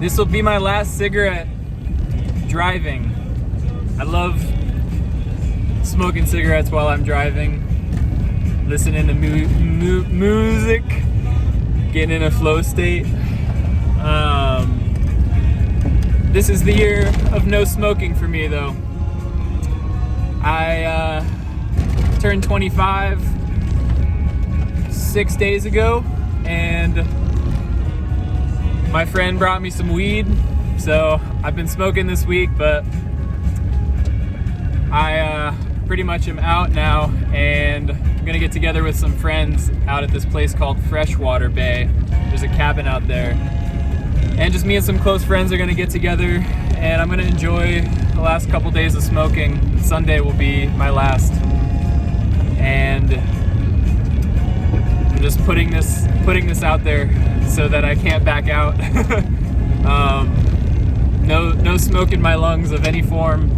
This will be my last cigarette driving. I love smoking cigarettes while I'm driving, listening to music, getting in a flow state. This is the year of no smoking for me, though. I turned 25 6 days ago, and my friend brought me some weed, so I've been smoking this week, but I pretty much am out now, and I'm gonna get together with some friends out at this place called Freshwater Bay. There's a cabin out there, and just me and some close friends are gonna get together, and I'm gonna enjoy the last couple days of smoking. Sunday will be my last, and I'm just putting this out there so that I can't back out. No smoke in my lungs of any form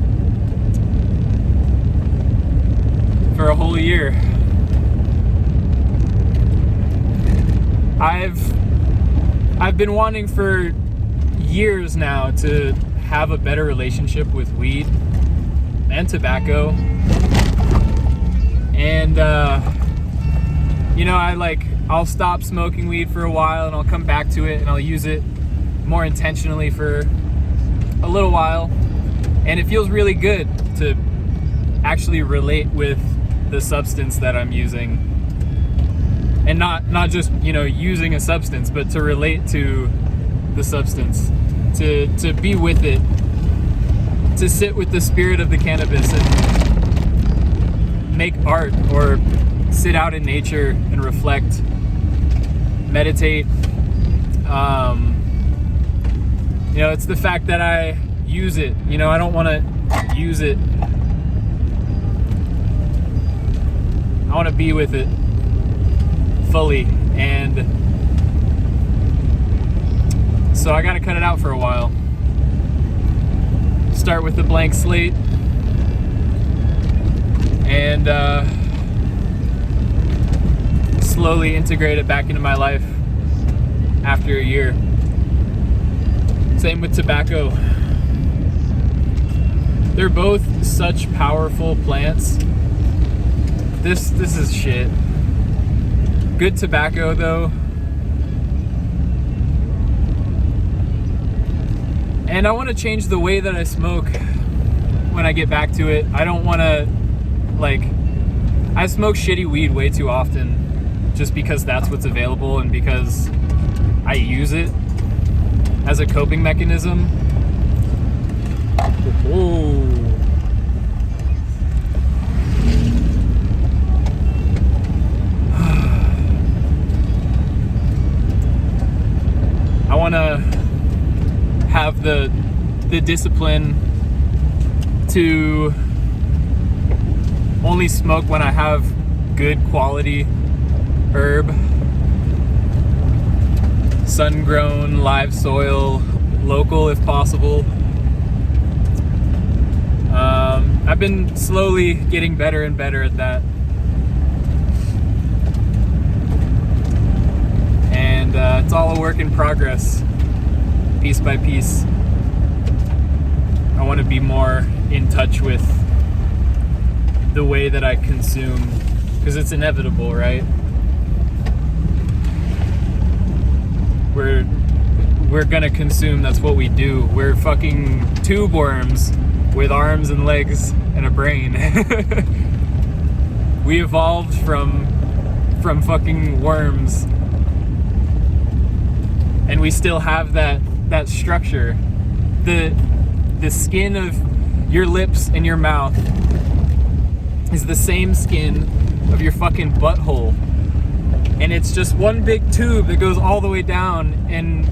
for a whole year. I've been wanting for years now to have a better relationship with weed and tobacco, and I'll stop smoking weed for a while and I'll come back to it and I'll use it more intentionally for a little while, and it feels really good to actually relate with the substance that I'm using, and not just using a substance, but to relate to the substance, to be with it, to sit with the spirit of the cannabis and make art or sit out in nature and reflect, meditate. It's the fact that I use it. I don't want to use it. I want to be with it fully, and so I got to cut it out for a while. Start with a blank slate, and slowly integrate it back into my life after a year. Same with tobacco. They're both such powerful plants. This is shit. Good tobacco, though. And I want to change the way that I smoke when I get back to it. I don't want to, I smoke shitty weed way too often just because that's what's available and because I use it as a coping mechanism. Oh. I want to have the discipline to only smoke when I have good quality herb, sun-grown, live soil, local if possible. I've been slowly getting better and better at that, and it's all a work in progress, piece by piece. I want to be more in touch with the way that I consume, because it's inevitable, right? We're gonna consume. That's what we do. We're fucking tube worms with arms and legs and a brain. We evolved from fucking worms, and we still have that structure. The skin of your lips and your mouth is the same skin of your fucking butthole, and it's just one big tube that goes all the way down, and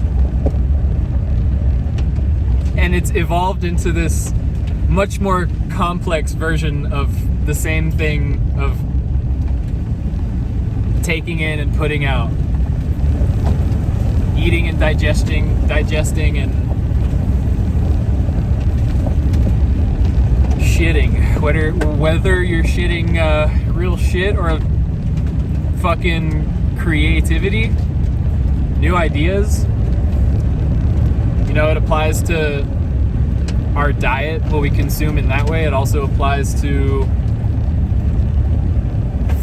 it's evolved into this much more complex version of the same thing, of taking in and putting out, eating and digesting and shitting. Whether you're shitting real shit or fucking creativity, new ideas, It applies to our diet, what we consume in that way. It also applies to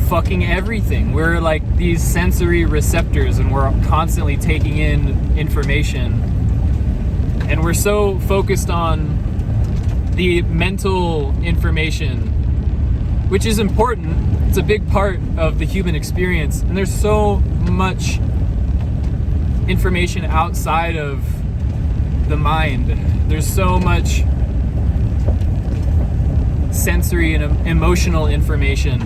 fucking everything. We're like these sensory receptors, and we're constantly taking in information. And we're so focused on the mental information, which is important. It's a big part of the human experience. And there's so much information outside of the mind. There's so much sensory and emotional information.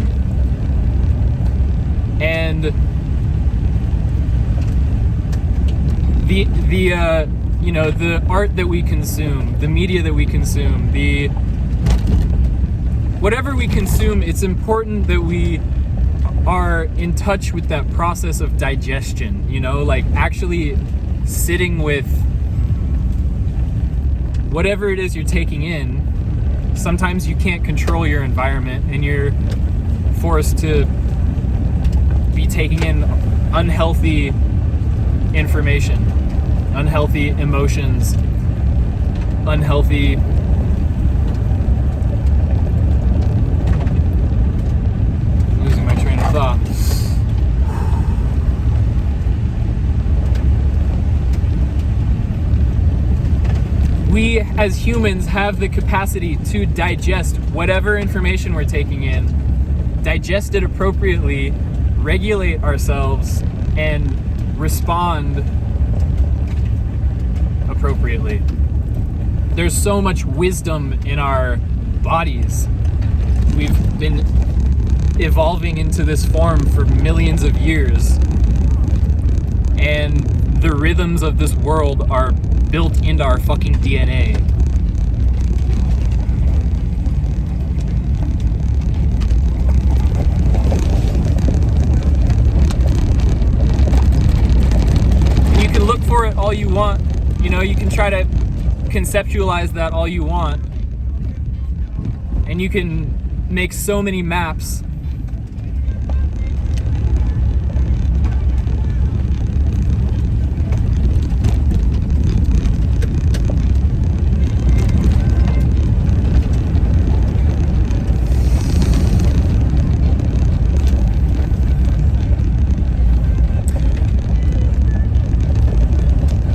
And the art that we consume, the media that we consume, whatever we consume, it's important that we are in touch with that process of digestion, like actually sitting with whatever it is you're taking in. Sometimes you can't control your environment, and you're forced to be taking in unhealthy information, unhealthy emotions, unhealthy losing my train of thought. We as humans have the capacity to digest whatever information we're taking in, digest it appropriately, regulate ourselves, and respond appropriately. There's so much wisdom in our bodies. We've been evolving into this form for millions of years, and the rhythms of this world are built into our fucking DNA. You can look for it all you want. You can try to conceptualize that all you want. And you can make so many maps.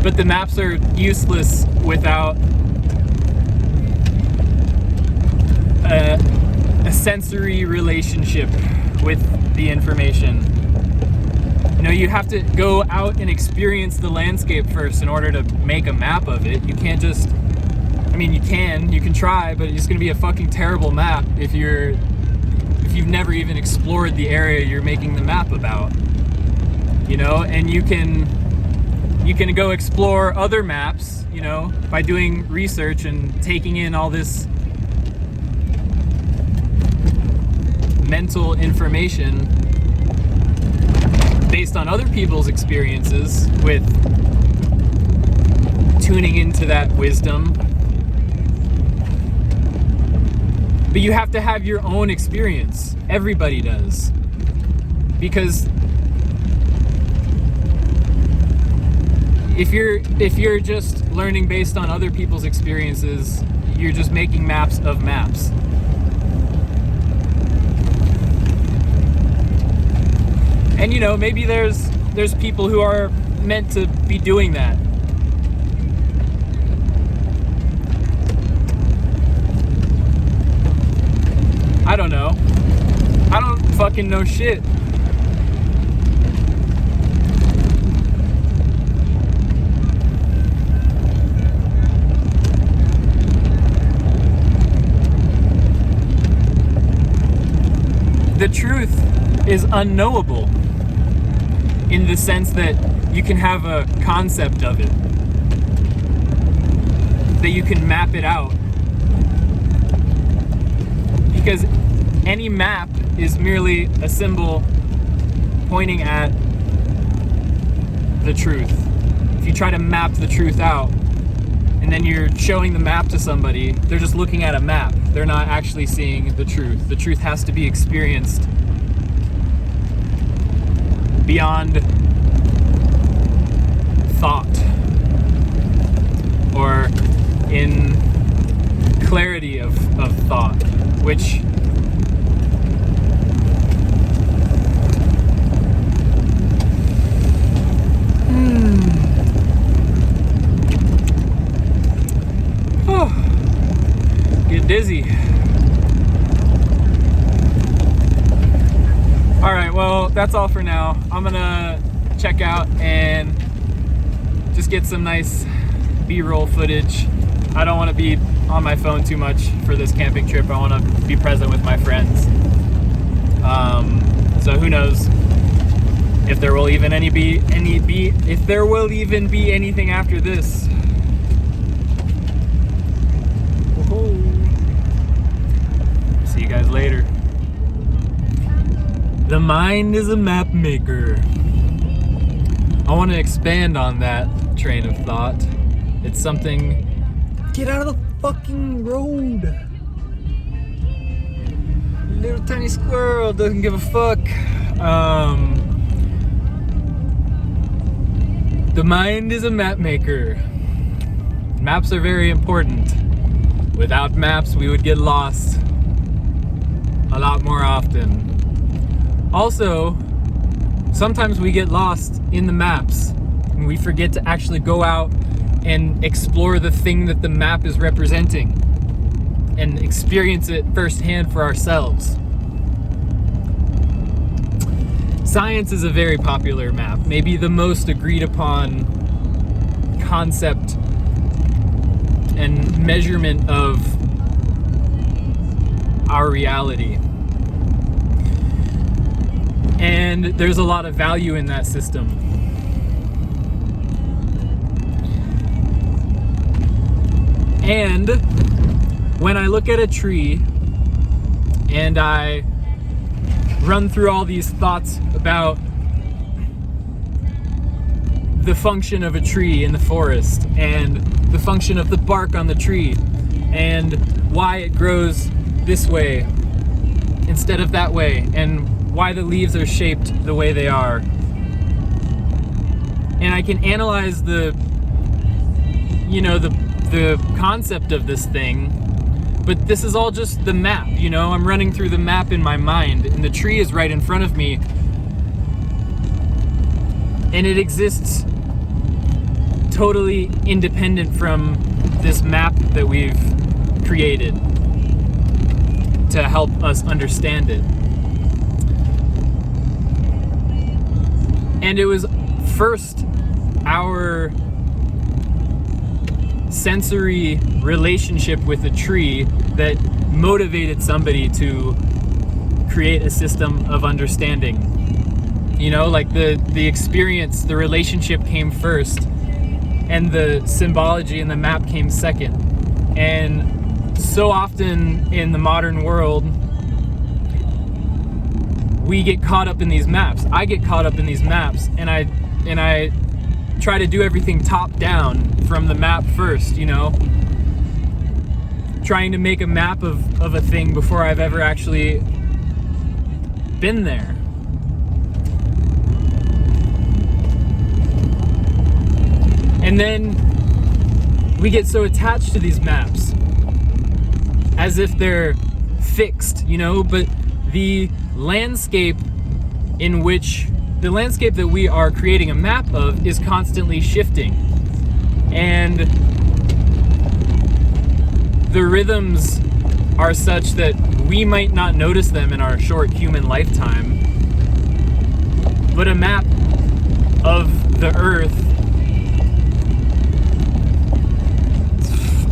But the maps are useless without a sensory relationship with the information. You have to go out and experience the landscape first in order to make a map of it. You can't just, you can try, but it's gonna be a fucking terrible map if you've never even explored the area you're making the map about. And you can go explore other maps, by doing research and taking in all this mental information based on other people's experiences with tuning into that wisdom. But you have to have your own experience. Everybody does. Because if you're just learning based on other people's experiences, you're just making maps of maps. And maybe there's people who are meant to be doing that. I don't know. I don't fucking know shit. The truth is unknowable in the sense that you can have a concept of it, that you can map it out. Because any map is merely a symbol pointing at the truth. If you try to map the truth out, and then you're showing the map to somebody, they're just looking at a map. They're not actually seeing the truth. The truth has to be experienced beyond thought. clarity of thought, which get dizzy. All right, well, that's all for now. I'm gonna check out and just get some nice B-roll footage. I don't want to be on my phone too much for this camping trip. I want to be present with my friends. So who knows if there will even be anything after this. Whoa. See you guys later. The mind is a map maker. I want to expand on that train of thought. It's something. Get out of the fucking road. Little tiny squirrel doesn't give a fuck. The mind is a map maker. Maps are very important. Without maps, we would get lost a lot more often. Also, sometimes we get lost in the maps and we forget to actually go out and explore the thing that the map is representing and experience it firsthand for ourselves. Science is a very popular map, maybe the most agreed upon concept and measurement of our reality. And there's a lot of value in that system. And when I look at a tree and I run through all these thoughts about the function of a tree in the forest and the function of the bark on the tree and why it grows this way instead of that way and why the leaves are shaped the way they are. And I can analyze the concept of this thing, but this is all just the map, I'm running through the map in my mind, and the tree is right in front of me, and it exists totally independent from this map that we've created to help us understand it. And it was first our sensory relationship with the tree that motivated somebody to create a system of understanding. Like the experience, the relationship came first, and the symbology and the map came second. And so often in the modern world, we get caught up in these maps. I get caught up in these maps, and I try to do everything top down from the map first, trying to make a map of a thing before I've ever actually been there. And then we get so attached to these maps as if they're fixed, but the landscape that we are creating a map of is constantly shifting. And the rhythms are such that we might not notice them in our short human lifetime, but a map of the earth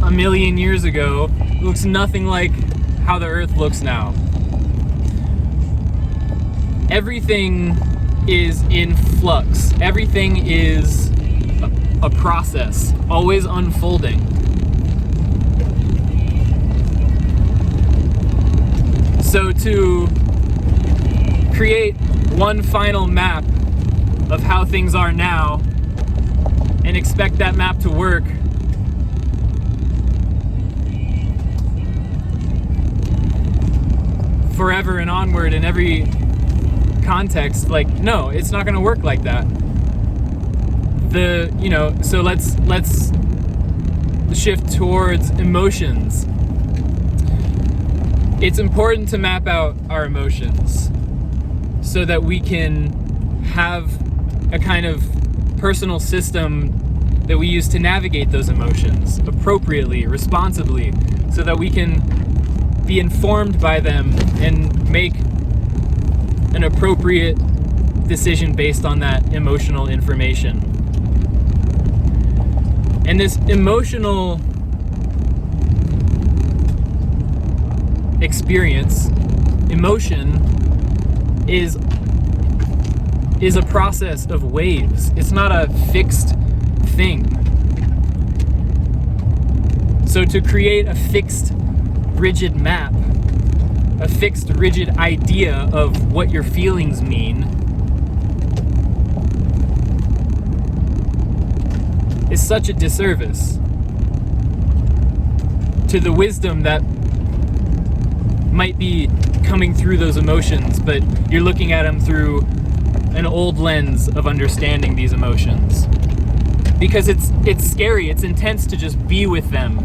a million years ago looks nothing like how the earth looks now. Everything is in flux. Everything is a process, always unfolding. So to create one final map of how things are now and expect that map to work forever and onward in every context, no, it's not going to work like that. So let's shift towards emotions. it's important to map out our emotions so that we can have a kind of personal system that we use to navigate those emotions appropriately, responsibly, so that we can be informed by them and make an appropriate decision based on that emotional information. And this emotional experience, emotion, is a process of waves. It's not a fixed thing. So to create a fixed, rigid map, a fixed, rigid idea of what your feelings mean, is such a disservice to the wisdom that might be coming through those emotions, but you're looking at them through an old lens of understanding these emotions. Because it's scary, it's intense to just be with them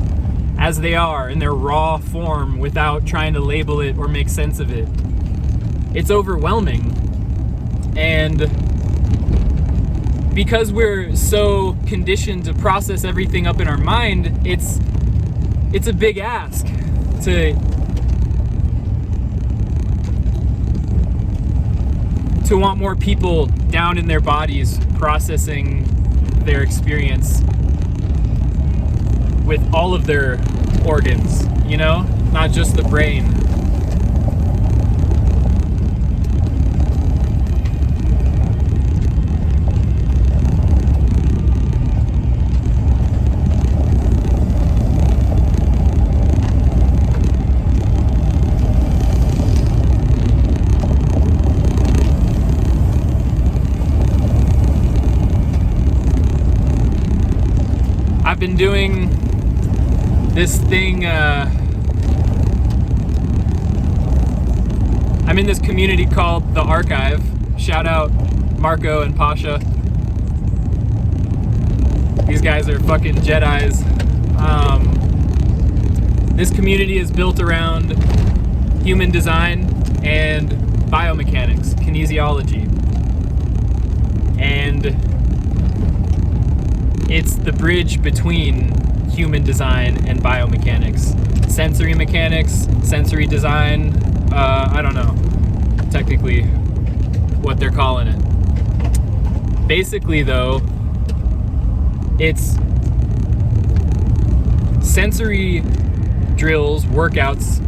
as they are in their raw form without trying to label it or make sense of it. It's overwhelming. And because we're so conditioned to process everything up in our mind, it's a big ask to want more people down in their bodies processing their experience with all of their organs, you know, not just the brain. I've been doing this thing, I'm in this community called The Archive. Shout out Marco and Pasha. These guys are fucking Jedis. This community is built around human design and biomechanics, kinesiology. And it's the bridge between human design and biomechanics. Sensory mechanics, sensory design, I don't know technically what they're calling it. Basically though, it's sensory drills, workouts,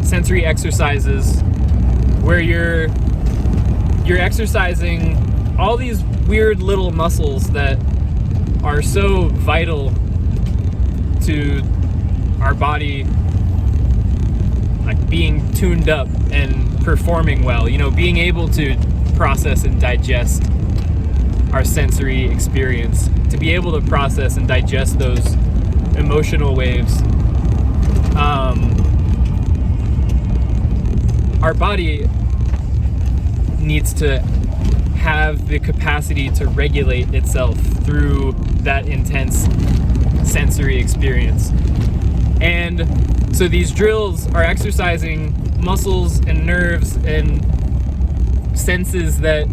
sensory exercises where you're exercising all these weird little muscles that are so vital to our body, like being tuned up and performing well, you know, being able to process and digest our sensory experience, to be able to process and digest those emotional waves. Our body needs to have the capacity to regulate itself through that intense sensory experience. And so these drills are exercising muscles and nerves and senses that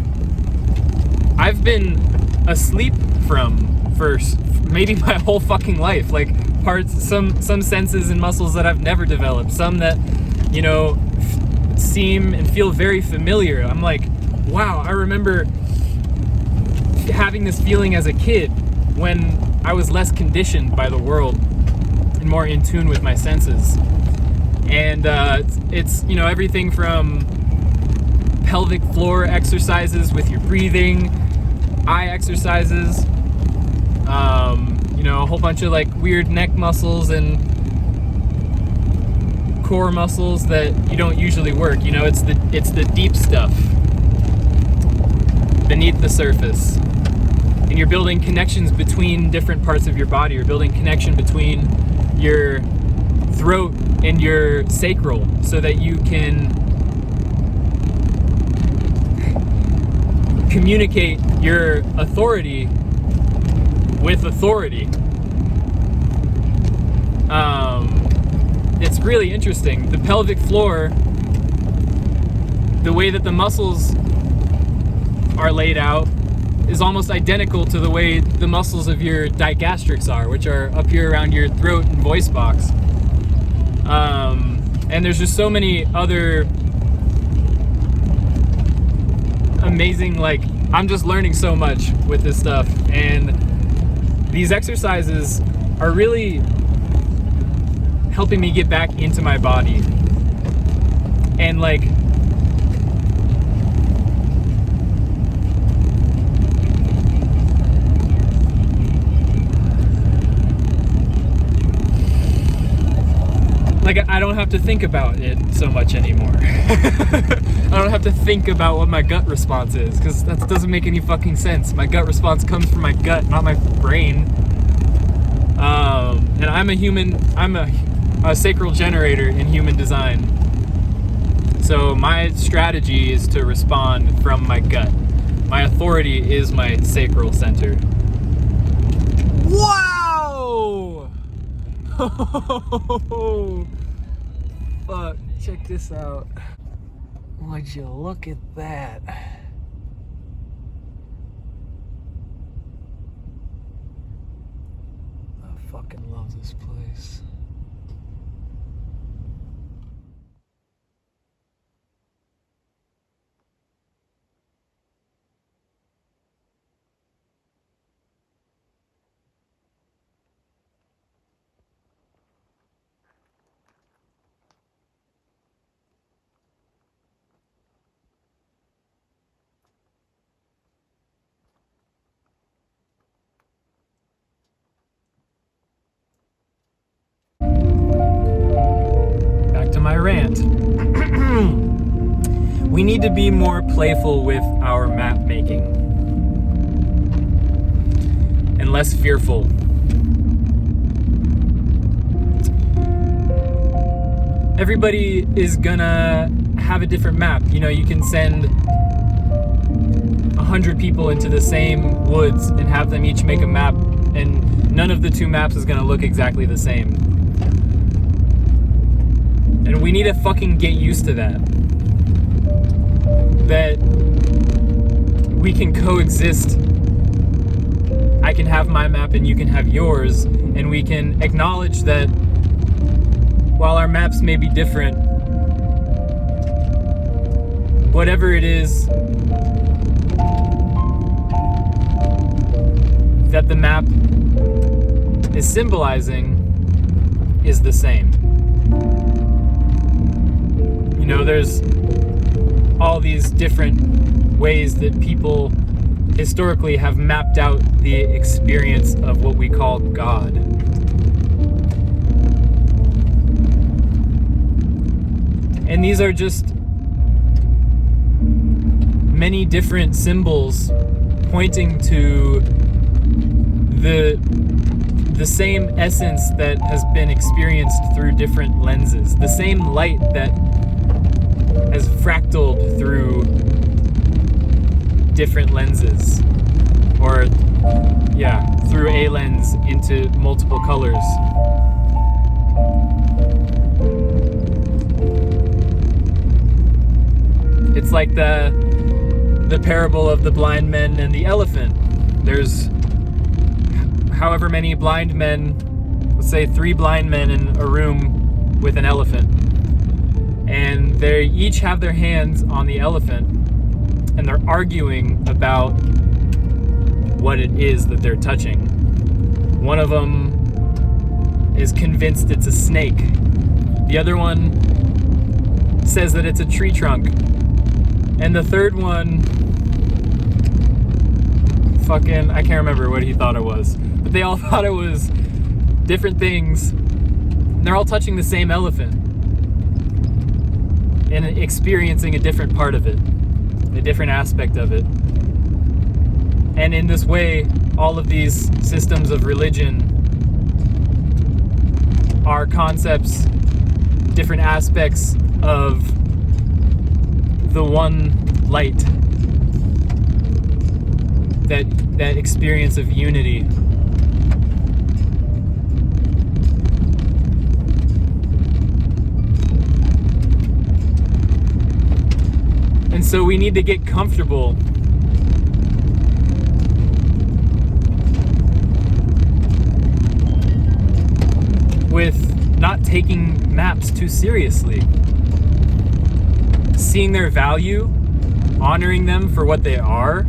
I've been asleep from for maybe my whole fucking life. Like some senses and muscles that I've never developed, some that, you know, seem and feel very familiar. I'm like, wow, I remember having this feeling as a kid when I was less conditioned by the world and more in tune with my senses. And it's, you know, everything from pelvic floor exercises with your breathing, eye exercises, you know, a whole bunch of like weird neck muscles and core muscles that you don't usually work. You know, it's the deep stuff beneath the surface. And you're building connections between different parts of your body. You're building connection between your throat and your sacral so that you can communicate your authority with authority. it's really interesting. The pelvic floor, the way that the muscles are laid out, is almost identical to the way the muscles of your digastrics are, which are up here around your throat and voice box. And there's just so many other amazing, like, I'm just learning so much with this stuff, and these exercises are really helping me get back into my body. And like, I don't have to think about it so much anymore. I don't have to think about what my gut response is, because that doesn't make any fucking sense. My gut response comes from my gut, not my brain. And I'm a sacral generator in human design. So my strategy is to respond from my gut. My authority is my sacral center. Wow! Fuck, check this out. Would you look at that? I fucking love this place. Back to my rant. We need to be more playful with our map making and less fearful. Everybody is gonna have a different map. You know, you can send 100 people into the same woods and have them each make a map, and none of the two maps is gonna look exactly the same. And we need to fucking get used to that. That we can coexist. I can have my map and you can have yours, and we can acknowledge that while our maps may be different, whatever it is that the map is symbolizing is the same. You know, there's all these different ways that people historically have mapped out the experience of what we call God. And these are just many different symbols pointing to the same essence that has been experienced through different lenses, the same light that has fractaled through different lenses, or through a lens into multiple colors. It's like the parable of the blind men and the elephant. There's however many blind men, let's say 3 blind men in a room with an elephant. And they each have their hands on the elephant, and they're arguing about what it is that they're touching. One of them is convinced it's a snake. The other one says that it's a tree trunk. And the third one, I can't remember what he thought it was. But they all thought it was different things. And they're all touching the same elephant and experiencing a different part of it, a different aspect of it. And in this way, all of these systems of religion are concepts, different aspects of the one light, that experience of unity. And so we need to get comfortable with not taking maps too seriously. Seeing their value, honoring them for what they are,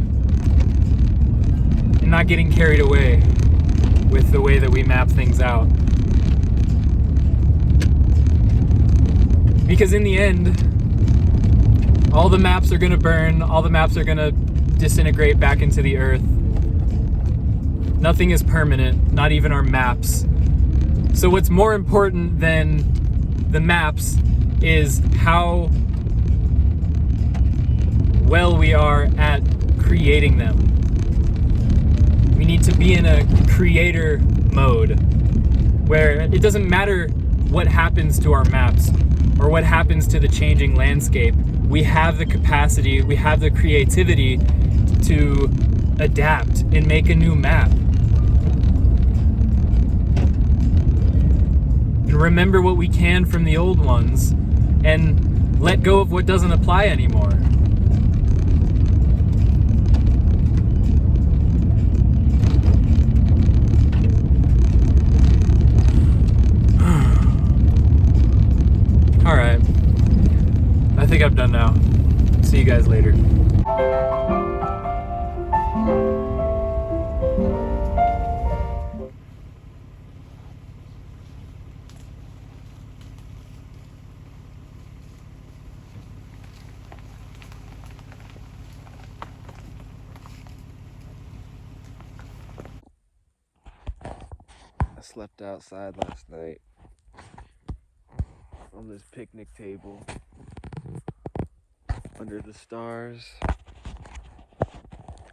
and not getting carried away with the way that we map things out. Because in the end, all the maps are gonna burn, all the maps are gonna disintegrate back into the earth. Nothing is permanent, not even our maps. So what's more important than the maps is how well we are at creating them. We need to be in a creator mode where it doesn't matter what happens to our maps or what happens to the changing landscape. We have the capacity, we have the creativity to adapt and make a new map. And remember what we can from the old ones and let go of what doesn't apply anymore. All right, I think I'm done now. See you guys later. I slept outside last night on this picnic table under the stars,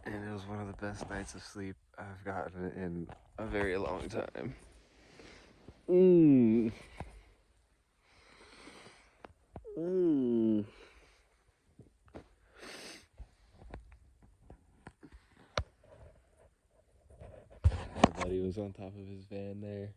and it was one of the best nights of sleep I've gotten in a very long time. My buddy was on top of his van there.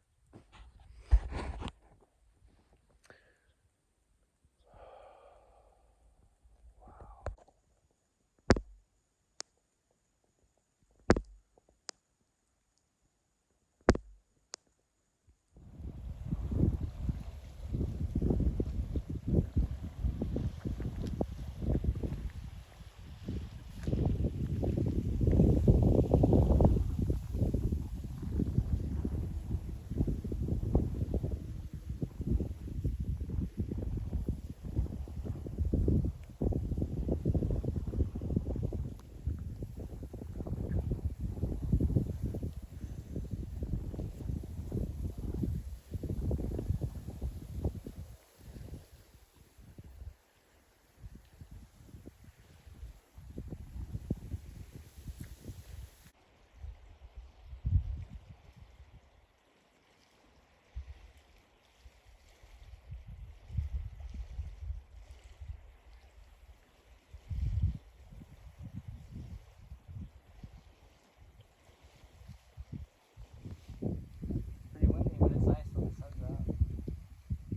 Pretty windy, but it's nice when the sun's out.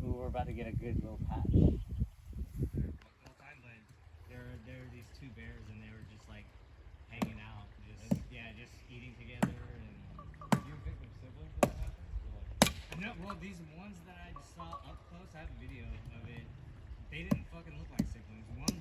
Ooh, we're about to get a good little patch. Like the whole time, but there were these two bears and they were just like hanging out, just eating together. And You think they're siblings when that happens? no, well, these ones that I just saw up close, I have a video of it. They didn't fucking look like siblings. One